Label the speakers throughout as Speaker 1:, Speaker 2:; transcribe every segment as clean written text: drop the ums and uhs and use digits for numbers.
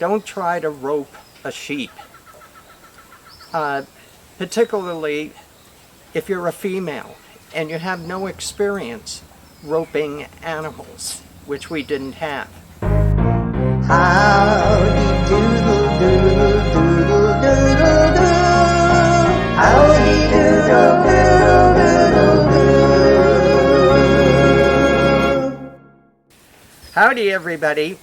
Speaker 1: don't try to rope a sheep. Particularly if you're a female and you have no experience roping animals, which we didn't have.
Speaker 2: Howdy doodle doodle doodle doodle do. Howdy doodle doodle doodle do.
Speaker 1: Howdy everybody.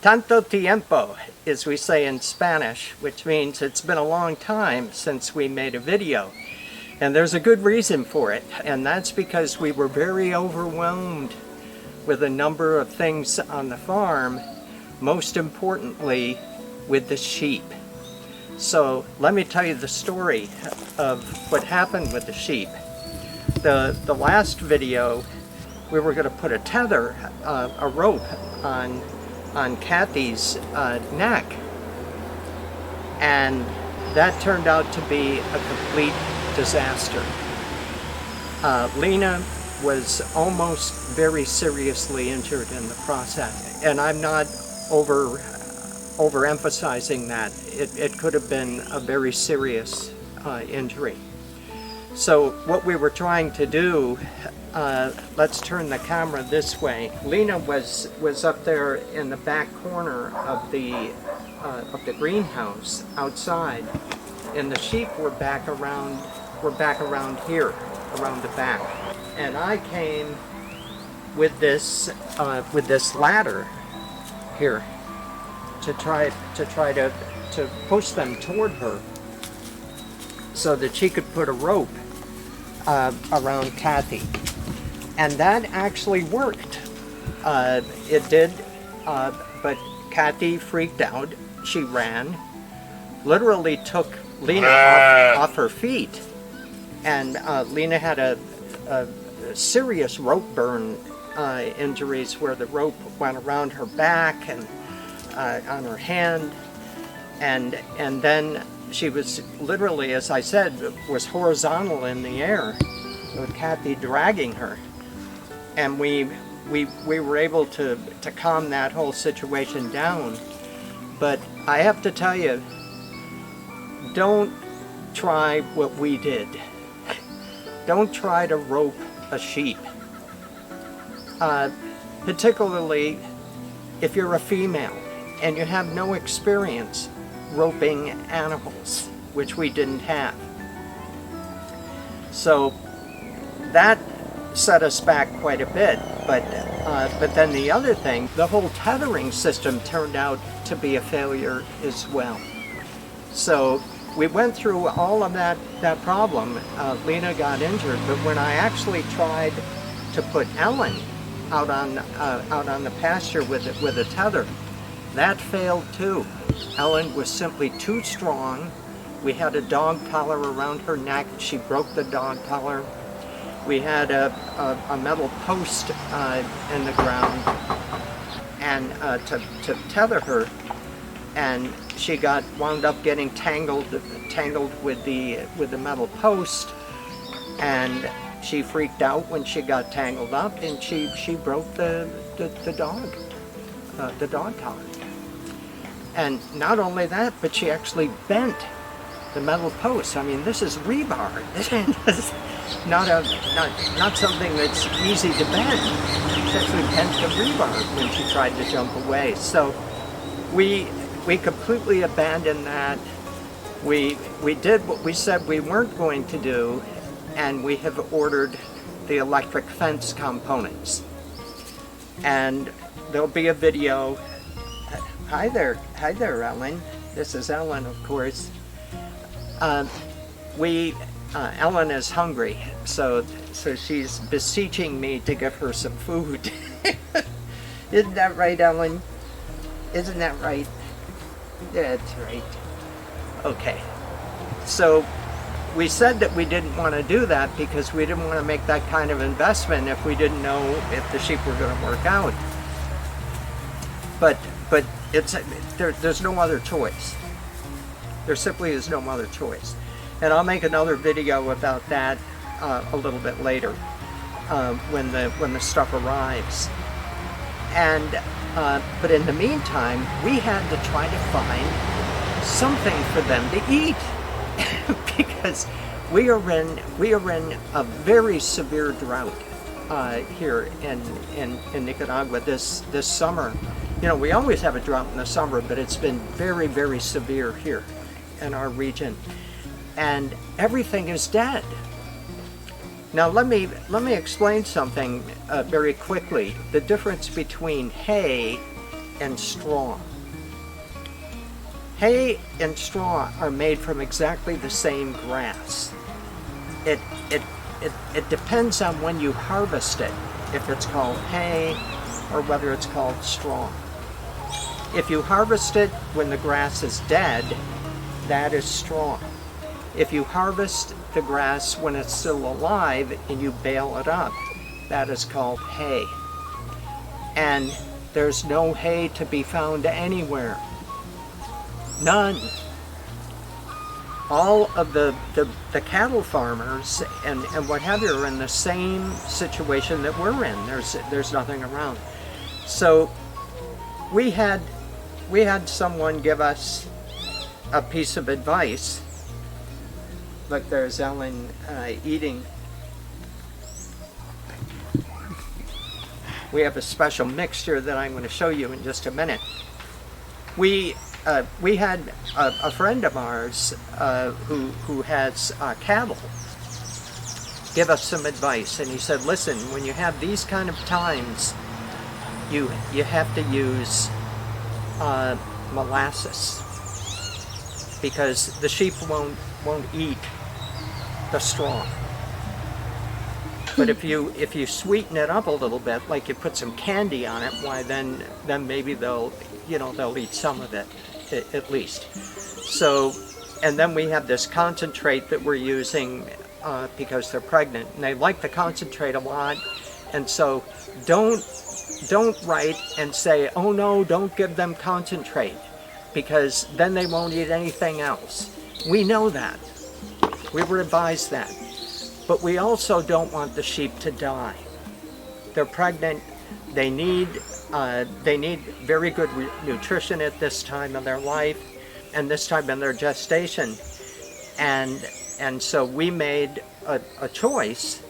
Speaker 1: Tanto tiempo, as we say in Spanish, which means it's been a long time since we made a video. And there's a good reason for it, and that's because we were very overwhelmed with a number of things on the farm, most importantly with the sheep. So let me tell you the story of what happened with the sheep. The last video, we were going to put a tether, a rope on Kathy's neck, and that turned out to be a complete disaster. Lina was almost very seriously injured in the process, and I'm not overemphasizing that. It could have been a very serious injury. So what we were trying to do, let's turn the camera this way. Lina was up there in the back corner of the greenhouse outside, and the sheep were back around here, around the back. And I came with this ladder here to try to push them toward her so that she could put a rope around Kathy. And that actually worked. It did, but Kathy freaked out. She ran, literally took Lina off her feet, and Lina had a serious rope burn injuries where the rope went around her back and on her hand, and then she was literally, as I said, was horizontal in the air with Kathy dragging her. And we were able to calm that whole situation down. But I have to tell you, don't try what we did. Don't try to rope a sheep. Particularly if you're a female and you have no experience roping animals, which we didn't have. So that set us back quite a bit, but then the other thing, the whole tethering system turned out to be a failure as well. So we went through all of that problem. Lina got injured, but when I actually tried to put Ellen out on the pasture with a tether, that failed too. Ellen was simply too strong. We had a dog collar around her neck. She broke the dog collar. We had a metal post in the ground and to tether her, and she wound up getting tangled with the metal post, and she freaked out when she got tangled up, and she broke the dog collar. And not only that, but she actually bent the metal post. I mean, this is rebar. This is not something that's easy to bend. She actually bent the rebar when she tried to jump away. So we completely abandoned that. We did what we said we weren't going to do, and we have ordered the electric fence components. And there'll be a video. Hi there, Ellen. This is Ellen, of course. Ellen is hungry, so she's beseeching me to give her some food. Isn't that right, Ellen? Isn't that right? That's right. Okay. So we said that we didn't want to do that because we didn't want to make that kind of investment if we didn't know if the sheep were going to work out. But there's no other choice. There simply is no other choice. And I'll make another video about that a little bit later when the stuff arrives. And But in the meantime, we had to try to find something for them to eat because we are in a very severe drought here in Nicaragua this summer. You know, we always have a drought in the summer, but it's been very, very severe here in our region, and everything is dead. Now let me explain something very quickly. The difference between hay and straw. Hay and straw are made from exactly the same grass. It depends on when you harvest it, if it's called hay or whether it's called straw. If you harvest it when the grass is dead, that is straw. If you harvest the grass when it's still alive and you bale it up, that is called hay. And there's no hay to be found anywhere. None. All of the cattle farmers and what have you are in the same situation that we're in. There's nothing around. So we had someone give us a piece of advice. Look, there's Ellen eating. We have a special mixture that I'm going to show you in just a minute. We had a friend of ours who has cattle give us some advice, and he said, listen, when you have these kind of times, you have to use molasses, because the sheep won't eat the straw. But if you sweeten it up a little bit, like you put some candy on it, why then maybe they'll eat some of it at least. So, and then we have this concentrate that we're using because they're pregnant, and they like the concentrate a lot. And so don't write and say, oh no, don't give them concentrate, because then they won't eat anything else. We know that. We were advised that. But we also don't want the sheep to die. They're pregnant. They need very good nutrition at this time of their life and this time in their gestation. And so we made a choice,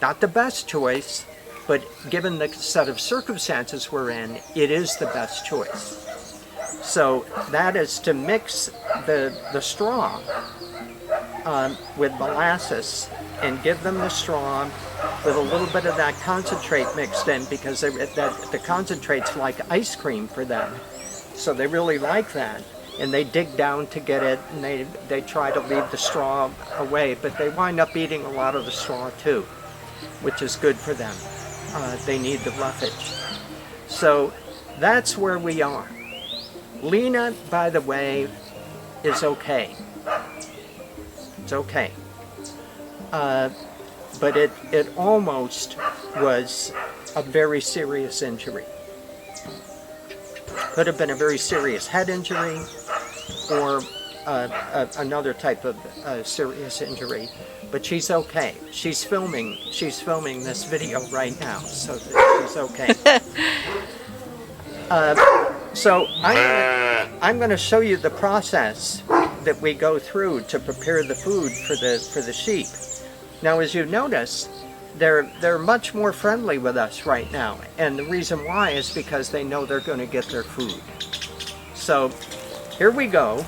Speaker 1: not the best choice, but given the set of circumstances we're in, it is the best choice. So that is to mix the straw with molasses and give them the straw with a little bit of that concentrate mixed in, because the concentrate's like ice cream for them. So they really like that. And they dig down to get it, and they try to leave the straw away, but they wind up eating a lot of the straw too, which is good for them. They need the roughage. So that's where we are. Lina, by the way, is okay. It's okay. But it almost was a very serious injury. Could have been a very serious head injury or another type of serious injury. But she's okay. She's filming this video right now, so she's okay. So I'm going to show you the process that we go through to prepare the food for the sheep. Now, as you notice, they're much more friendly with us right now, and the reason why is because they know they're going to get their food. So here we go.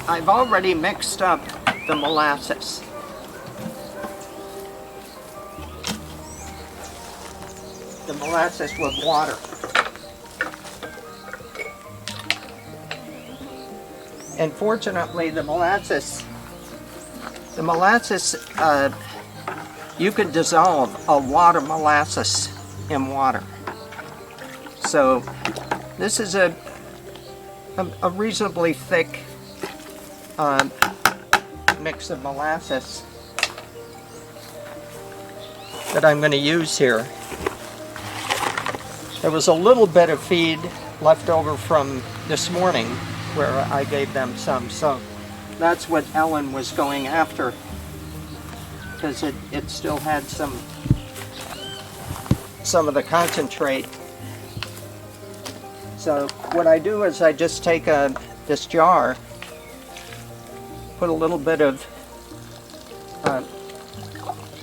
Speaker 1: I've already mixed up the molasses. The molasses with water. And fortunately, the molasses, you can dissolve a wad of molasses in water. So this is a reasonably thick mix of molasses that I'm going to use here. There was a little bit of feed left over from this morning where I gave them some. So that's what Ellen was going after, because it still had some of the concentrate. So what I do is I just take this jar, put a little bit of a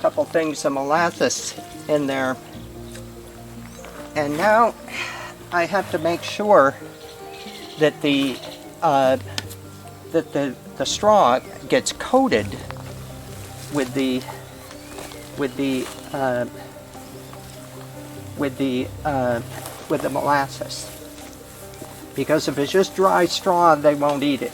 Speaker 1: couple things of molasses in there, and now I have to make sure that the straw gets coated with the molasses, because if it's just dry straw, they won't eat it.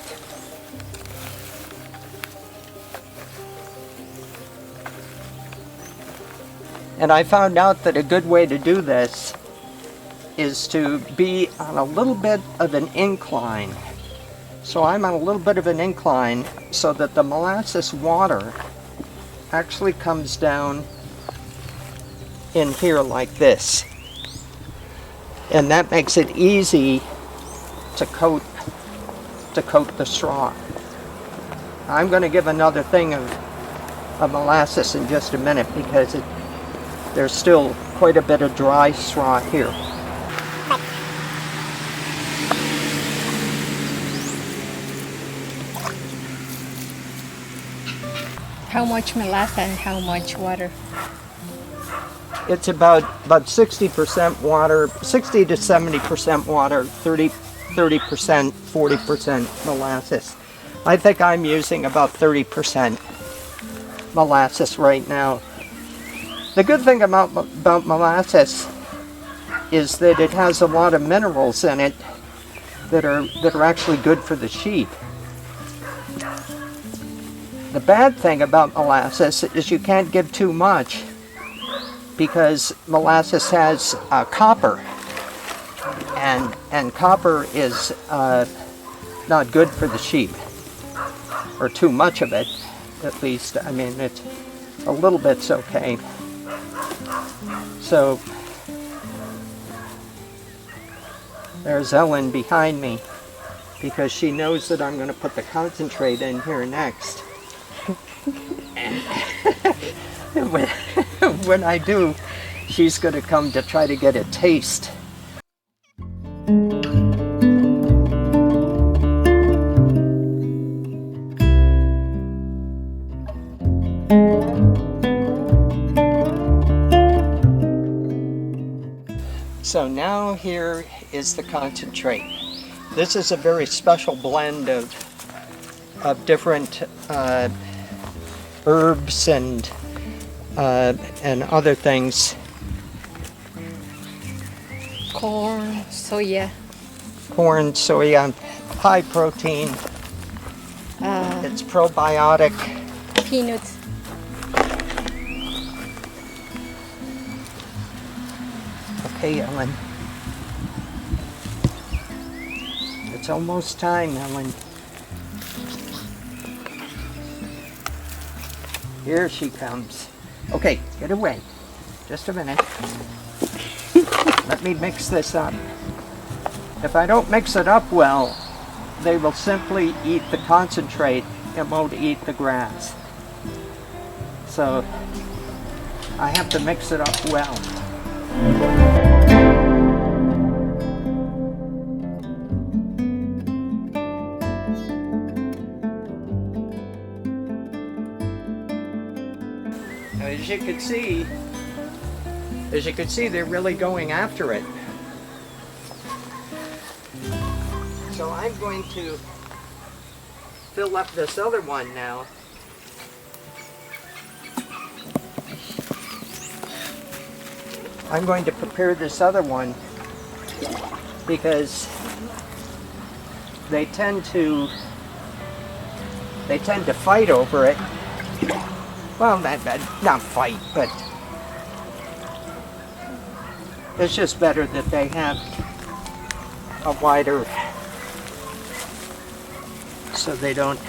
Speaker 1: And I found out that a good way to do this is to be on a little bit of an incline. So I'm on a little bit of an incline so that the molasses water actually comes down in here like this. And that makes it easy to coat the straw. I'm going to give another thing of molasses in just a minute, because there's still quite a bit of dry straw here.
Speaker 3: How much molasses and how much water?
Speaker 1: It's about 60% water, 60 to 70% water, 30%, 40% molasses. I think I'm using about 30% molasses right now. The good thing about molasses is that it has a lot of minerals in it that are actually good for the sheep. The bad thing about molasses is you can't give too much, because molasses has copper, and copper is not good for the sheep, or too much of it, at least. I mean, it's a little bit's okay. So there's Ellen behind me, because she knows that I'm going to put the concentrate in here next. And when I do, she's going to come to try to get a taste. So now here is the concentrate. This is a very special blend of different herbs and other things.
Speaker 3: Corn, soya.
Speaker 1: Corn, soya, high protein. It's probiotic.
Speaker 3: Peanuts.
Speaker 1: Okay, Ellen. It's almost time, Ellen. Here she comes. Okay, get away. Just a minute. Let me mix this up. If I don't mix it up well, they will simply eat the concentrate and won't eat the grass. So I have to mix it up well. As you can see, they're really going after it. So I'm going to fill up this other one now. I'm going to prepare this other one because they tend to fight over it. Well, not fight, but it's just better that they have a wider, so they don't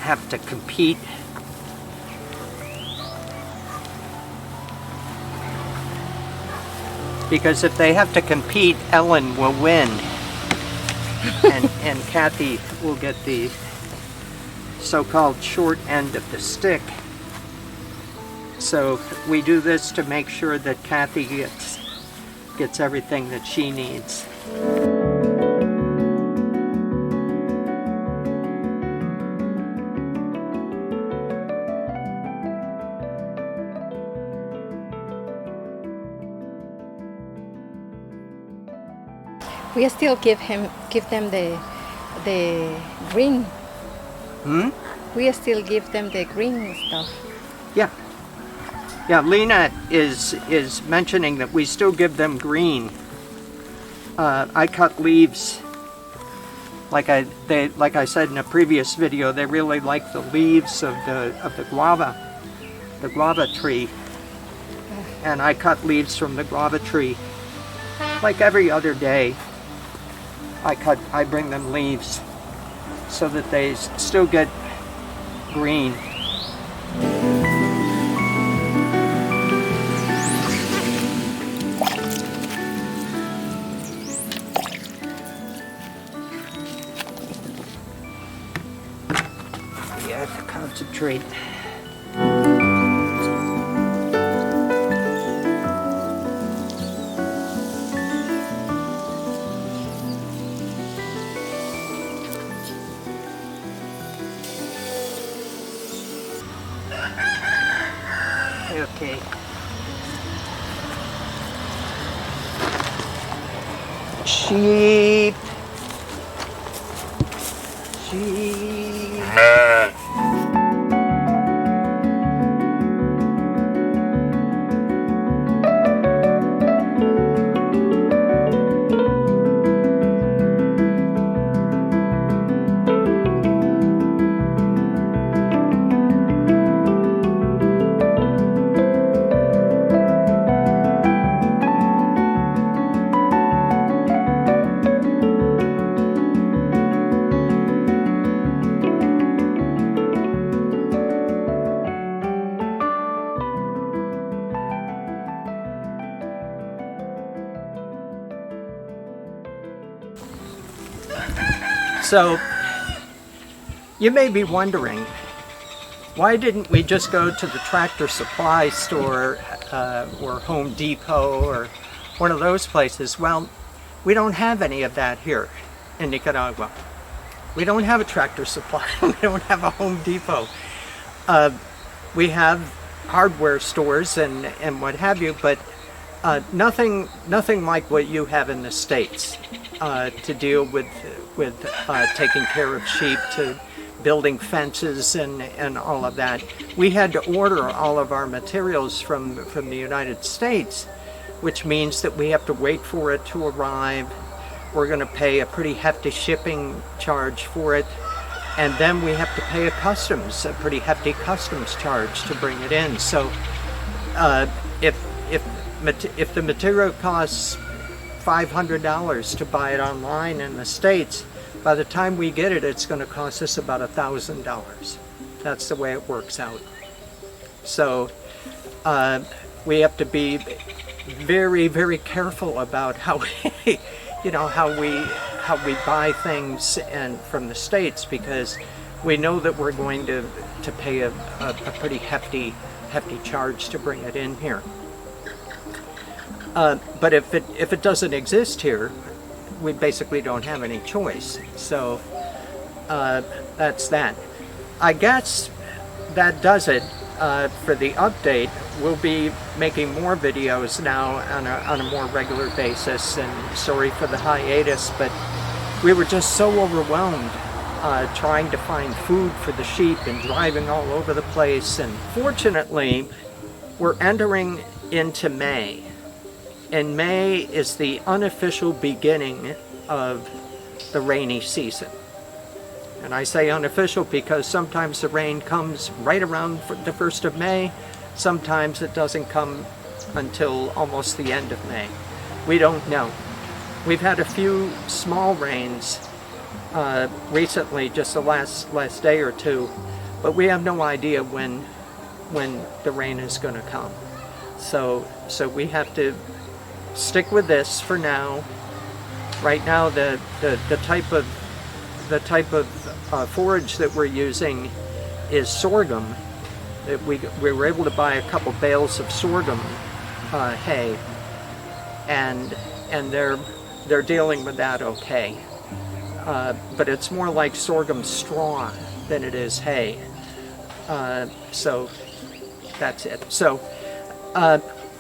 Speaker 1: have to compete. Because if they have to compete, Ellen will win. and Kathy will get the so-called short end of the stick. So we do this to make sure that Kathy gets everything that she needs.
Speaker 3: We still give them the green. We still give them the green stuff.
Speaker 1: Yeah. Yeah, Lina is mentioning that we still give them green. I cut leaves. Like I said in a previous video, they really like the leaves of the guava tree. And I cut leaves from the guava tree. Like every other day, I bring them leaves so that they still get green. You have to concentrate. Okay. Sheep. Sheep. So, you may be wondering, why didn't we just go to the tractor supply store or Home Depot or one of those places? Well, we don't have any of that here in Nicaragua. We don't have a tractor supply. We don't have a Home Depot. We have hardware stores and what have you, but nothing like what you have in the States to deal with taking care of sheep, to building fences and all of that. We had to order all of our materials from the United States, which means that we have to wait for it to arrive. We're going to pay a pretty hefty shipping charge for it, and then we have to pay a pretty hefty customs charge to bring it in. So if the material costs $500 to buy it online in the States, by the time we get it, it's going to cost us about $1,000. That's the way it works out. So we have to be very, very careful about how we, how we buy things from the States, because we know that we're going to pay a pretty hefty charge to bring it in here. But if it doesn't exist here, we basically don't have any choice. So that's that. I guess that does it for the update. We'll be making more videos now on a more regular basis, and sorry for the hiatus, but we were just so overwhelmed trying to find food for the sheep and driving all over the place. And fortunately, we're entering into May. And May is the unofficial beginning of the rainy season. And I say unofficial because sometimes the rain comes right around the 1st of May. Sometimes it doesn't come until almost the end of May. We don't know. We've had a few small rains recently, just the last day or two, but we have no idea when the rain is going to come. So we have to stick with this for now, Right now, the type of forage that we're using is sorghum. We were able to buy a couple bales of sorghum hay, and they're dealing with that okay. But it's more like sorghum straw than it is hay. So that's it. So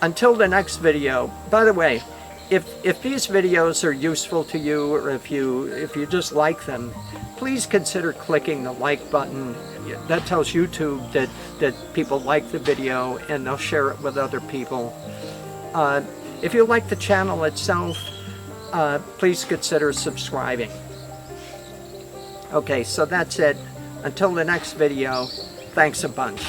Speaker 1: until the next video. By the way, if these videos are useful to you, or if you just like them, please consider clicking the like button. That tells YouTube that people like the video and they'll share it with other people. If you like the channel itself, please consider subscribing. Okay, so that's it. Until the next video, thanks a bunch.